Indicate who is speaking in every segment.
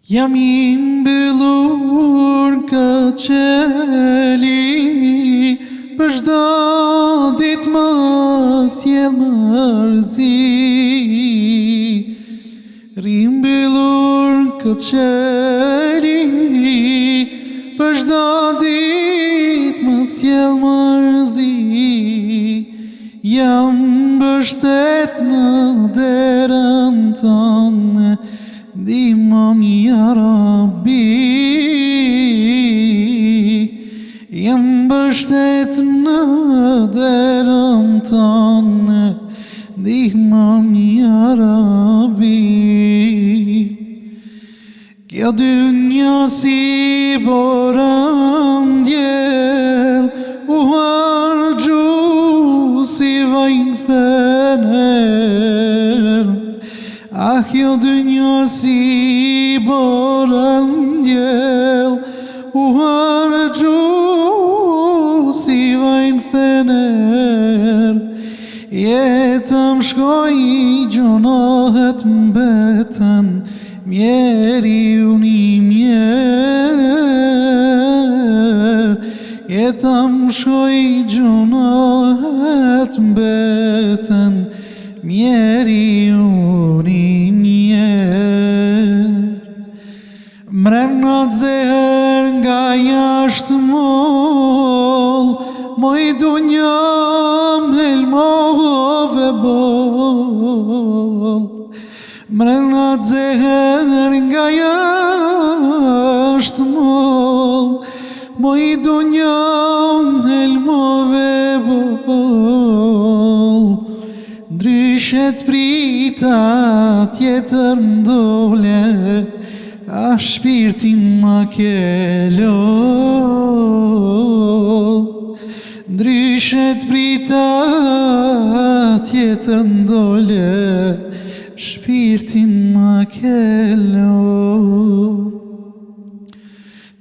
Speaker 1: Jam I mbyllur këtë qeli, për çdo ditë më sjell mërzi. Ri mbyllur këtë qeli, për çdo ditë më sjell mërzi. Jam mbështet në derën tënde, ndihmom ja Rabbi. Jam mbështet në derën tënde, ndihmom ja Rabbi. Kjo dynja si borën djel, u harxhu si vajin fener. Ah, kjo dynja si borën djel, u harxhu si vajin fener. Jetëm shkoj gjonohet mbeten, mjeriu një mjer. Jetëm shkoj gjonohet mbeten, mjeriu një mjer. Mrenat zeher nga jashtë moll, moj dunjam helmove bol. Mrenat zeher nga jashtë moll, moj dunjam helmove bol. Ndryshet prita tjetër m'dole, a shpirtin ma kelol. Ndryshet prita tjetër m'dole, shpirtin ma kelol.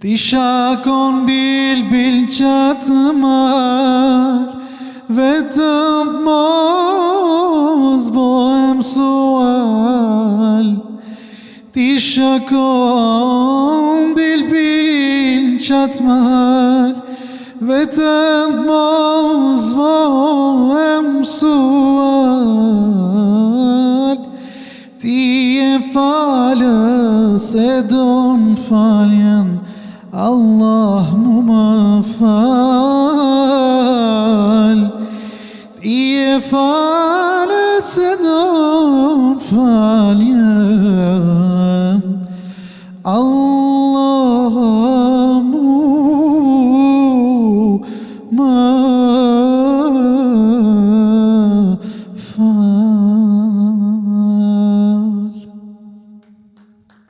Speaker 1: Ti shakon bil qatë marë, vetëm mos bohem sual. Ti shakon bil qatë marë, vetëm mos bohem sual. Ti e falës e don faljen, Allah mu ma fal. Ti e falës e don faljen, Allah